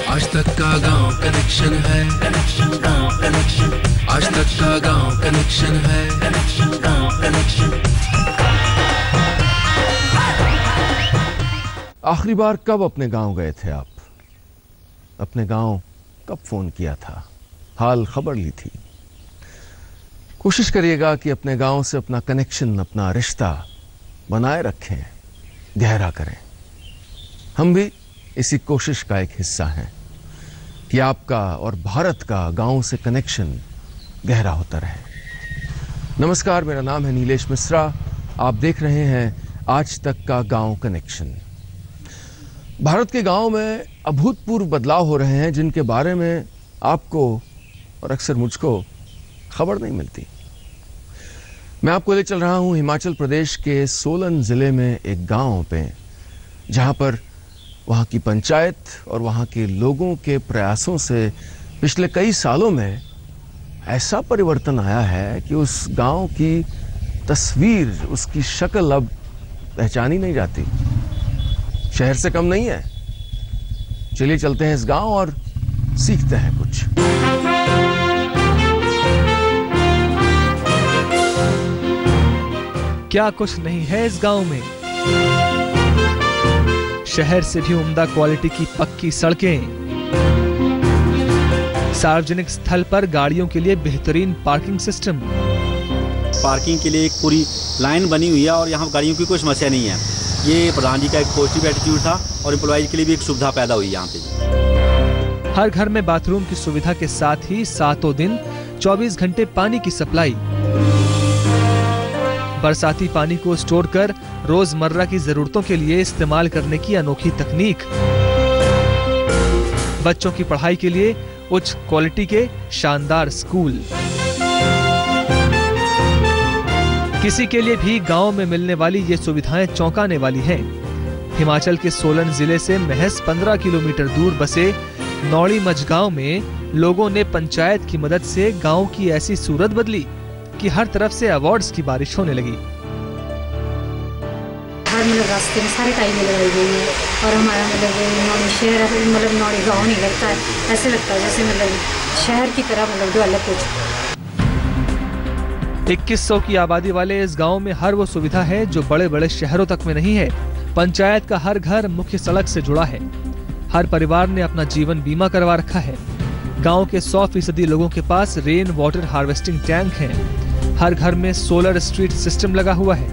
आज तक का गांव कनेक्शन है, कनेक्शन गांव कनेक्शन। आज तक का गांव कनेक्शन है, कनेक्शन गांव कनेक्शन। आखिरी बार कब अपने गांव गए थे आप? अपने गांव कब फोन किया था, हाल खबर ली थी? कोशिश करिएगा कि अपने गांव से अपना कनेक्शन, अपना रिश्ता बनाए रखें, गहरा करें। हम भी इसी कोशिश का एक हिस्सा हैं कि आपका और भारत का गांव से कनेक्शन गहरा होता रहे। नमस्कार, मेरा नाम है नीलेश मिश्रा। आप देख रहे हैं आज तक का गांव कनेक्शन। भारत के गांव में अभूतपूर्व बदलाव हो रहे हैं जिनके बारे में आपको और अक्सर मुझको खबर नहीं मिलती। मैं आपको ले चल रहा हूं हिमाचल प्रदेश के सोलन जिले में एक गांव पे, जहां पर वहाँ की पंचायत और वहाँ के लोगों के प्रयासों से पिछले कई सालों में ऐसा परिवर्तन आया है कि उस गांव की तस्वीर, उसकी शक्ल अब पहचानी नहीं जाती। शहर से कम नहीं है। चलिए चलते हैं इस गांव और सीखते हैं कुछ। क्या कुछ नहीं है इस गांव में? शहर से भी उम्दा क्वालिटी की पक्की सड़कें, सार्वजनिक स्थल पर गाड़ियों के लिए बेहतरीन पार्किंग सिस्टम। पार्किंग के लिए एक पूरी लाइन बनी हुई है और यहाँ गाड़ियों की कोई समस्या नहीं है। ये प्रधान जी का एक पॉजिटिव एटीट्यूड था और एम्प्लॉइज के लिए भी एक सुविधा पैदा हुई यहाँ पे। हर घर में बाथरूम की सुविधा के साथ ही सातों दिन 24 घंटे पानी की सप्लाई। बरसाती पानी को स्टोर कर रोजमर्रा की जरूरतों के लिए इस्तेमाल करने की अनोखी तकनीक। बच्चों की पढ़ाई के लिए उच्च क्वालिटी के शानदार स्कूल। किसी के लिए भी गांव में मिलने वाली ये सुविधाएं चौंकाने वाली हैं। हिमाचल के सोलन जिले से महज 15 किलोमीटर दूर बसे नौड़ी मझगांव में लोगों ने पंचायत की मदद से गांव की ऐसी सूरत बदली कि हर तरफ से अवार्ड्स की बारिश होने लगी। हर रास्ते में सारे टाइमें लगाई गई है और हमारा नौड़ी शहर नौड़ी गाँव नहीं लगता है। ऐसे लगता है जैसे शहर की तरह डेवलप हो चुका। 2100 की आबादी वाले इस गांव में हर वो सुविधा है जो बड़े बड़े शहरों तक में नहीं है। पंचायत का हर घर मुख्य सड़क से जुड़ा है। हर परिवार ने अपना जीवन बीमा करवा रखा है। गांव के 100% लोगों के पास रेन वाटर हार्वेस्टिंग टैंक हैं। हर घर में सोलर स्ट्रीट सिस्टम लगा हुआ है।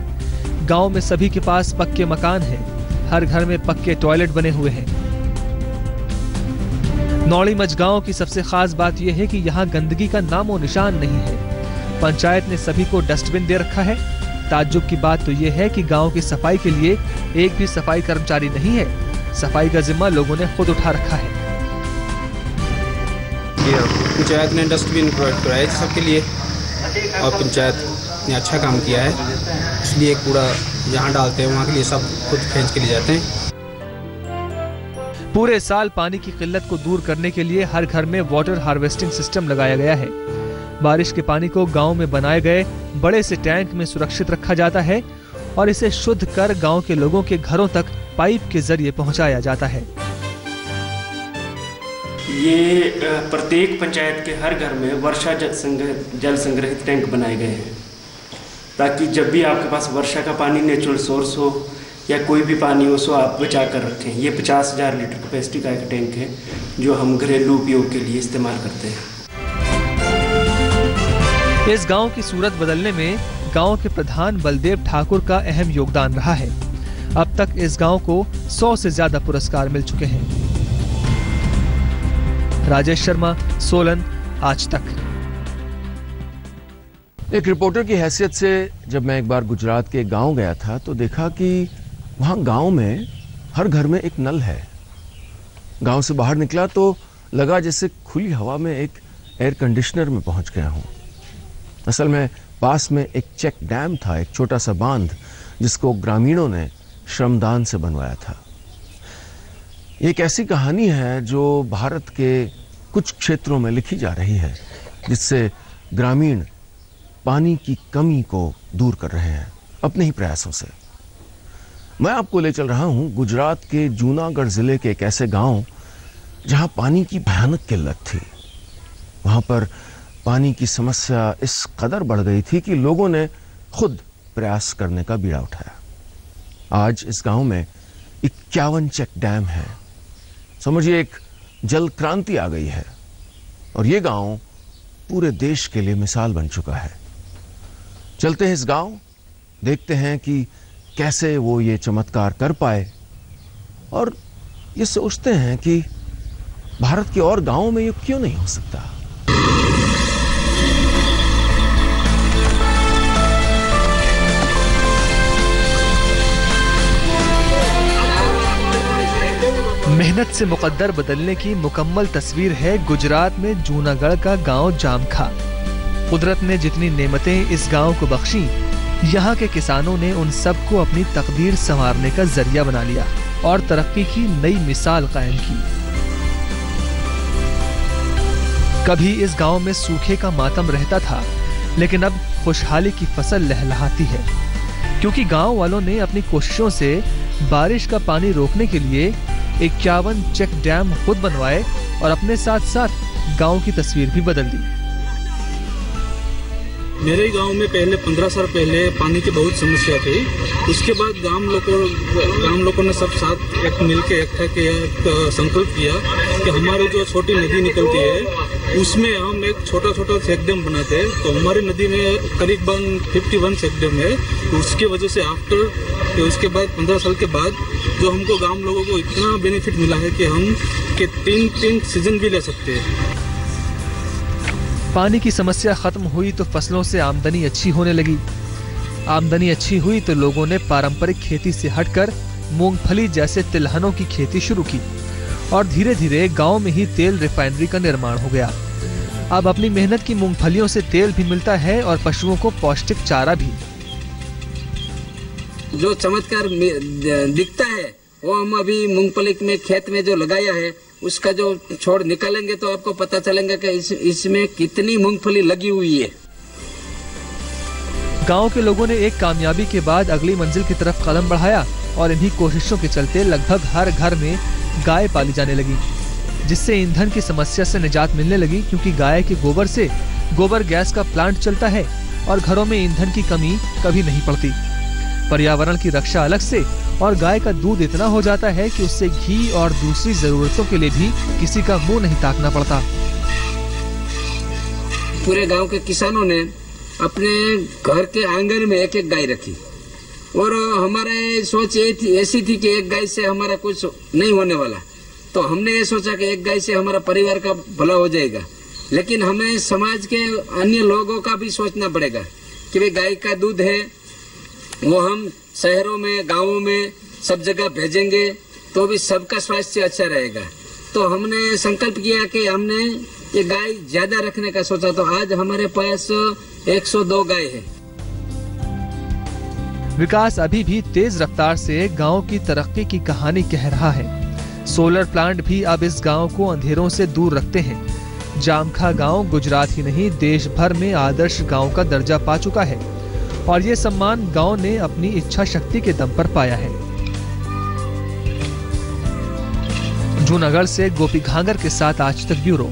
गांव में सभी के पास पक्के मकान हैं। हर घर में पक्के टॉयलेट बने हुए हैं। नौड़ी मझगांव की सबसे खास बात यह है कि यहाँ गंदगी का नामो निशान नहीं है। पंचायत ने सभी को डस्टबिन दे रखा है। ताज्जुब की बात तो यह है कि गांव की सफाई के लिए एक भी सफाई कर्मचारी नहीं है। सफाई का जिम्मा लोगों ने खुद उठा रखा है। पंचायत ने डस्टबिन प्रोवाइड कराया सबके लिए और पंचायत ने अच्छा काम किया है, इसलिए कूड़ा जहाँ डालते हैं वहाँ के लिए सब खुद खींच के ले जाते हैं। पूरे साल पानी की किल्लत को दूर करने के लिए हर घर में वाटर हार्वेस्टिंग सिस्टम लगाया गया है। बारिश के पानी को गांव में बनाए गए बड़े से टैंक में सुरक्षित रखा जाता है और इसे शुद्ध कर गांव के लोगों के घरों तक पाइप के जरिए पहुंचाया जाता है। ये प्रत्येक पंचायत के हर घर में वर्षा जल संग्रहित टैंक बनाए गए हैं ताकि जब भी आपके पास वर्षा का पानी नेचुरल सोर्स हो या कोई भी पानी हो सो आप बचा कर रखें। ये 50,000 लीटर कैपेसिटी का एक टैंक है जो हम घरेलू उपयोग के लिए इस्तेमाल करते हैं। इस गांव की सूरत बदलने में गांव के प्रधान बलदेव ठाकुर का अहम योगदान रहा है। अब तक इस गांव को 100 से ज्यादा पुरस्कार मिल चुके हैं। राजेश शर्मा, सोलन, आज तक। एक रिपोर्टर की हैसियत से जब मैं एक बार गुजरात के गांव गया था तो देखा कि वहां गांव में हर घर में एक नल है। गांव से बाहर निकला तो लगा जैसे खुली हवा में एक एयर कंडीशनर में पहुंच गया हूं। असल में पास में एक चेक डैम था, एक छोटा सा बांध जिसको ग्रामीणों ने श्रमदान से बनवाया था। एक ऐसी कहानी है जो भारत के कुछ क्षेत्रों में लिखी जा रही है जिससे ग्रामीण पानी की कमी को दूर कर रहे हैं अपने ही प्रयासों से। मैं आपको ले चल रहा हूं गुजरात के जूनागढ़ जिले के एक ऐसे गांव जहां पानी की भयानक किल्लत थी, वहां पर पानी की समस्या इस कदर बढ़ गई थी कि लोगों ने खुद प्रयास करने का बीड़ा उठाया। आज इस गांव में 51 चेक डैम है। समझिए एक जल क्रांति आ गई है और ये गांव पूरे देश के लिए मिसाल बन चुका है। चलते हैं इस गांव, देखते हैं कि कैसे वो ये चमत्कार कर पाए और ये सोचते हैं कि भारत के और गांवों में ये क्यों नहीं हो सकता। मेहनत से मुकद्दर बदलने की मुकम्मल तस्वीर है गुजरात में जूनागढ़ का गांव जामखा। कुदरत ने जितनी नेमतें इस गांव को बख्शी, यहाँ के किसानों ने उन सबको अपनी तकदीर संवारने का जरिया बना लिया और तरक्की की नई मिसाल कायम की। कभी इस गांव में सूखे का मातम रहता था, लेकिन अब खुशहाली की फसल लहलहाती है, क्योंकि गांव वालों ने अपनी कोशिशों से बारिश का पानी रोकने के लिए 51 चेक डैम खुद बनवाए और अपने साथ साथ गांव की तस्वीर भी बदल दी। मेरे गांव में पहले 15 साल पहले पानी की बहुत समस्या थी। उसके बाद गांव लोगों ने सब साथ एक मिलकर इकट्ठा किया, संकल्प किया कि हमारी जो छोटी नदी निकलती है उसमें हम एक छोटा छोटा चेक डैम बनाते हैं। तो हमारी नदी में करीबन 51 चेक डैम है। तो उसकी वजह से उसके बाद 15 साल के बाद जो हमको गांव लोगों को इतना बेनिफिट मिला है कि हम के 3 सीजन भी ले सकते हैं। पानी की समस्या खत्म हुई तो फसलों से आमदनी अच्छी होने लगी। आमदनी अच्छी हुई तो लोगों ने पारंपरिक खेती से हटकर मूंगफली जैसे तिलहनों की खेती शुरू की और धीरे धीरे गांव में ही तेल रिफाइनरी का निर्माण हो गया। अब अपनी मेहनत की मूंगफलियों से तेल भी मिलता है और पशुओं को पौष्टिक चारा भी। जो चमत्कार दिखता है वो हम अभी मूंगफली में खेत में जो लगाया है उसका जो छोड़ निकालेंगे तो आपको पता चलेगा कि इसमें कितनी मूंगफली लगी हुई है। गांव के लोगों ने एक कामयाबी के बाद अगली मंजिल की तरफ कदम बढ़ाया और इन्हीं कोशिशों के चलते लगभग हर घर में गाय पाली जाने लगी, जिससे ईंधन की समस्या से निजात मिलने लगी, क्योंकि गाय के गोबर से गोबर गैस का प्लांट चलता है और घरों में ईंधन की कमी कभी नहीं पड़ती। पर्यावरण की रक्षा अलग से और गाय का दूध इतना हो जाता है कि उससे घी और दूसरी जरूरतों के लिए भी किसी का मुंह नहीं ताकना पड़ता। पूरे गांव के किसानों ने अपने घर के आंगन में एक एक गाय रखी और हमारे सोच ऐसी थी कि एक गाय से हमारा कुछ नहीं होने वाला। तो हमने ये सोचा कि एक गाय से हमारा परिवार का भला हो जाएगा, लेकिन हमें समाज के अन्य लोगों का भी सोचना पड़ेगा कि भाई गाय का दूध है वो हम शहरों में गांवों में सब जगह भेजेंगे तो भी सबका स्वास्थ्य अच्छा रहेगा। तो हमने संकल्प किया कि हमने ये गाय ज्यादा रखने का सोचा। तो आज हमारे पास 102 गाय है। विकास अभी भी तेज रफ्तार से गांव की तरक्की की कहानी कह रहा है। सोलर प्लांट भी अब इस गांव को अंधेरों से दूर रखते हैं। जामखा गांव गुजरात ही नहीं देश भर में आदर्श गांव का दर्जा पा चुका है और ये सम्मान गांव ने अपनी इच्छा शक्ति के दम पर पाया है। जूनागढ़ से गोपी घांगर के साथ आज तक ब्यूरो।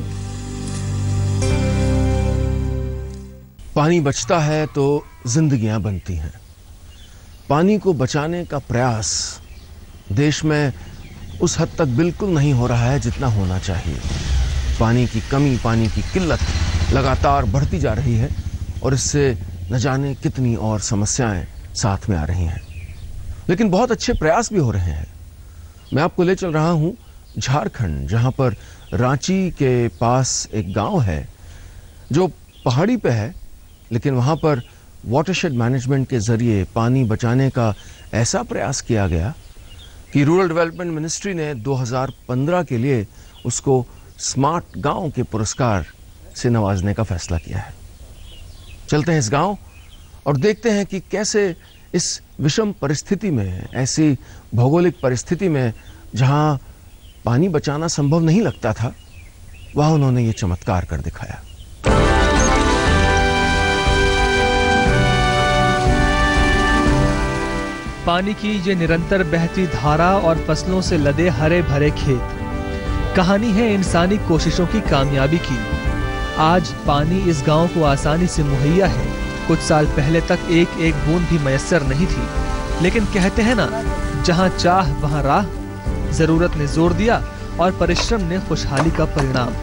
पानी बचता है तो जिंदगियां बनती हैं। पानी को बचाने का प्रयास देश में उस हद तक बिल्कुल नहीं हो रहा है जितना होना चाहिए। पानी की कमी, पानी की किल्लत लगातार बढ़ती जा रही है और इससे न जाने कितनी और समस्याएं साथ में आ रही हैं। लेकिन बहुत अच्छे प्रयास भी हो रहे हैं। मैं आपको ले चल रहा हूं झारखंड, जहां पर रांची के पास एक गांव है जो पहाड़ी पे है, लेकिन वहां पर वाटरशेड मैनेजमेंट के जरिए पानी बचाने का ऐसा प्रयास किया गया कि रूरल डेवलपमेंट मिनिस्ट्री ने 2015 के लिए उसको स्मार्ट गांव के पुरस्कार से नवाजने का फैसला किया है। चलते हैं इस गांव और देखते हैं कि कैसे इस विषम परिस्थिति में, ऐसी भौगोलिक परिस्थिति में जहां पानी बचाना संभव नहीं लगता था, वहां उन्होंने ये चमत्कार कर दिखाया। पानी की ये निरंतर बहती धारा और फसलों से लदे हरे भरे खेत, कहानी है इंसानी कोशिशों की कामयाबी की। आज पानी इस गांव को आसानी से मुहैया है। कुछ साल पहले तक एक एक बूंद भी मयस्सर नहीं थी, लेकिन कहते हैं ना, जहां चाह वहां राह। जरूरत ने जोर दिया और परिश्रम ने खुशहाली का परिणाम।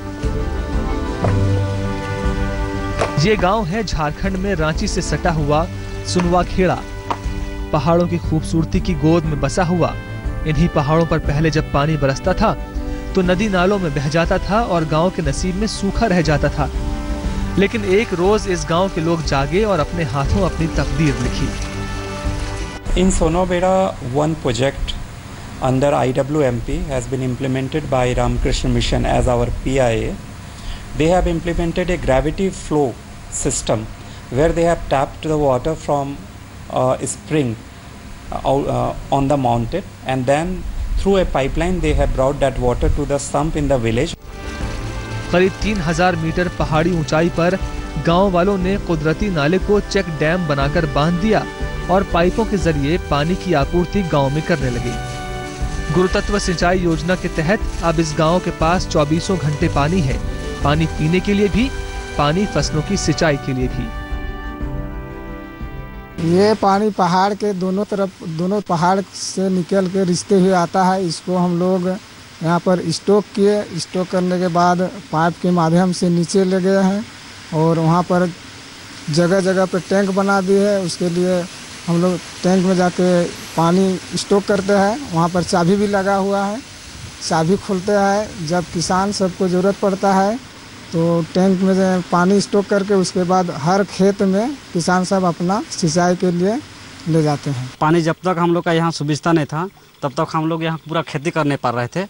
ये गांव है झारखंड में रांची से सटा हुआ सुनवा खेड़ा। पहाड़ों की खूबसूरती की गोद में बसा हुआ। इन्हीं पहाड़ों पर पहले जब पानी बरसता था तो नदी नालों में बह जाता था और गांव के नसीब में सूखा रह जाता था। लेकिन एक रोज इस गांव के लोग जागे और अपने हाथों अपनी तकदीर लिखी। In Sonobera, one project under IWMP has been implemented by Ramakrishna Mission as our PIA. They have implemented a gravity flow system where they have tapped the water from a spring on the mountain, and then through a pipeline they have brought that water to the sump in the village. करीब 3000 metre पहाड़ी ऊंचाई पर गांव वालों ने कुदरती नाले को चेक डैम बनाकर बांध दिया और पाइपों के जरिए पानी की आपूर्ति गांव में करने लगे। गुरुतत्व सिंचाई योजना के तहत अब इस गांव के पास 24 घंटे पानी है। पानी पीने के लिए भी, पानी फसलों की सिंचाई के लिए भी। ये पानी पहाड़ के दोनों पहाड़ से निकल के रिश्ते हुए आता है। इसको हम लोग यहाँ पर स्टॉक किए। स्टॉक करने के बाद पाइप के माध्यम से नीचे ले गए हैं और वहाँ पर जगह जगह पे टैंक बना दिए है। उसके लिए हम लोग टैंक में जाके पानी स्टॉक करते हैं। वहाँ पर चाबी भी लगा हुआ है। चाबी खोलते हैं जब किसान सबको ज़रूरत पड़ता है तो टैंक में पानी स्टॉक करके उसके बाद हर खेत में किसान सब अपना सिंचाई के लिए ले जाते हैं। पानी जब तक हम लोग का यहाँ सुविधा नहीं था तब तक हम लोग यहाँ पूरा खेती करने पा रहे थे।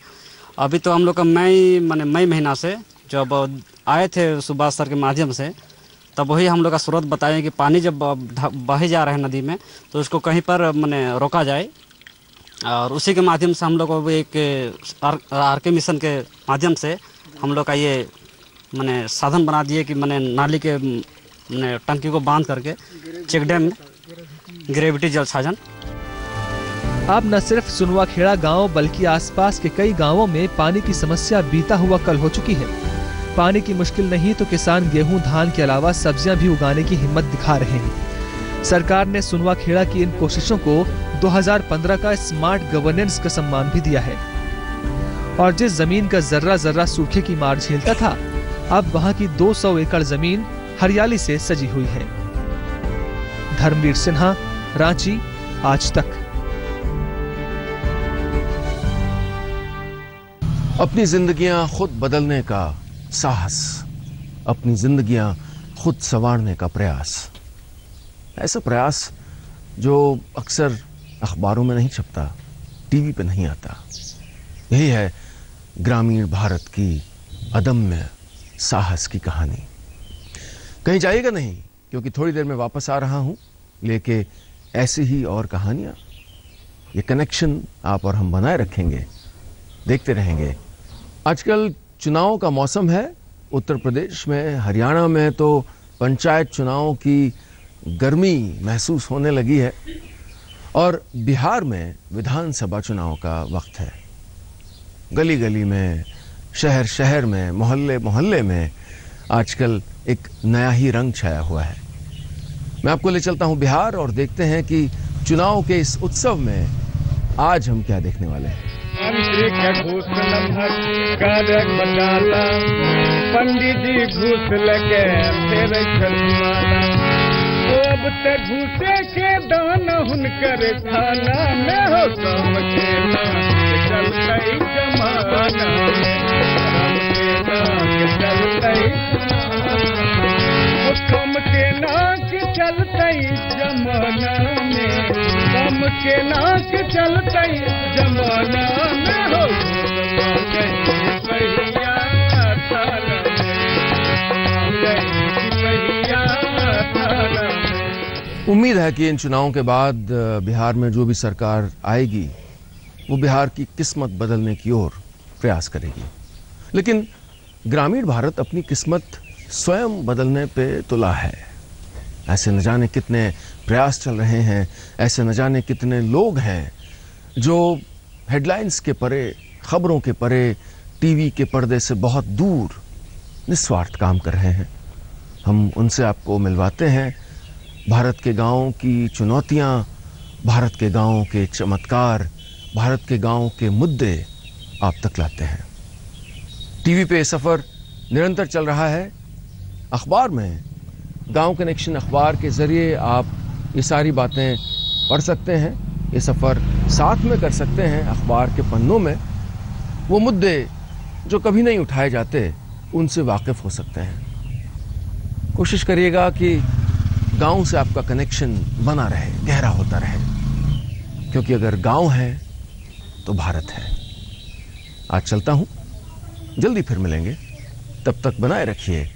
अभी तो हम लोग का मई महीना से जब आए थे सुभाष सर के माध्यम से, तब वही हम लोग का सूरत बताए कि पानी जब बहे जा रहा है नदी में तो उसको कहीं पर रोका जाए, और उसी के माध्यम से हम लोग को एक आरके मिशन के माध्यम से हम लोग का ये साधन बना दिए कि नाली के टंकी को बांध करके चेक डैम ग्रेविटी जल साधन। अब न सिर्फ सुनवा खेड़ा गांव बल्कि आसपास के कई गांवों में पानी की समस्या बीता हुआ कल हो चुकी है। पानी की मुश्किल नहीं तो किसान गेहूं धान के अलावा सब्जियां भी उगाने की हिम्मत दिखा रहे हैं। सरकार ने सुनवा खेड़ा की इन कोशिशों को 2015 का स्मार्ट गवर्नेंस का सम्मान भी दिया है। और जिस जमीन का जर्रा जर्रा सूखे की मार झेलता था, अब वहां की 200 एकड़ जमीन हरियाली से सजी हुई है। धर्मवीर सिन्हा, रांची, आज तक। अपनी जिंदगियां खुद बदलने का साहस, अपनी जिंदगियां खुद संवारने का प्रयास, ऐसा प्रयास जो अक्सर अखबारों में नहीं छपता, टीवी पे नहीं आता। यही है ग्रामीण भारत की अदम्य साहस की कहानी। कहीं जाइएगा नहीं, क्योंकि थोड़ी देर में वापस आ रहा हूं लेके ऐसी ही और कहानियां। ये कनेक्शन आप और हम बनाए रखेंगे, देखते रहेंगे। आजकल चुनाव का मौसम है। उत्तर प्रदेश में, हरियाणा में तो पंचायत चुनावों की गर्मी महसूस होने लगी है और बिहार में विधानसभा चुनाव का वक्त है। गली गली में, शहर शहर में, मोहल्ले मोहल्ले में आजकल एक नया ही रंग छाया हुआ है। मैं आपको ले चलता हूं बिहार और देखते हैं कि चुनाव के इस उत्सव में आज हम क्या देखने वाले हैं। पंडित जी घूस लगे तेरे छलमाना, अब तक घूसे के दाना हुनकर खाना में हो काम के नाम चलता ही जमाना कम के नाक चलता ही जमाना में, कम के नाक चलता ही जमाना में हो उम्मीद है कि इन चुनावों के बाद बिहार में जो भी सरकार आएगी वो बिहार की किस्मत बदलने की ओर प्रयास करेगी। लेकिन ग्रामीण भारत अपनी किस्मत स्वयं बदलने पे तुला है। ऐसे न जाने कितने प्रयास चल रहे हैं, ऐसे न जाने कितने लोग हैं जो हेडलाइंस के परे, खबरों के परे टीवी के पर्दे से बहुत दूर निस्वार्थ काम कर रहे हैं। हम उनसे आपको मिलवाते हैं, भारत के गांवों की चुनौतियां, भारत के गांवों के चमत्कार, भारत के गांवों के मुद्दे आप तक लाते हैं। टीवी पे सफ़र निरंतर चल रहा है। अखबार में गांव कनेक्शन अखबार के ज़रिए आप ये सारी बातें पढ़ सकते हैं। ये सफ़र साथ में कर सकते हैं। अखबार के पन्नों में वो मुद्दे जो कभी नहीं उठाए जाते, उनसे वाकिफ़ हो सकते हैं। कोशिश करिएगा कि गांव से आपका कनेक्शन बना रहे, गहरा होता रहे, क्योंकि अगर गांव है तो भारत है। आज चलता हूं, जल्दी फिर मिलेंगे, तब तक बनाए रखिए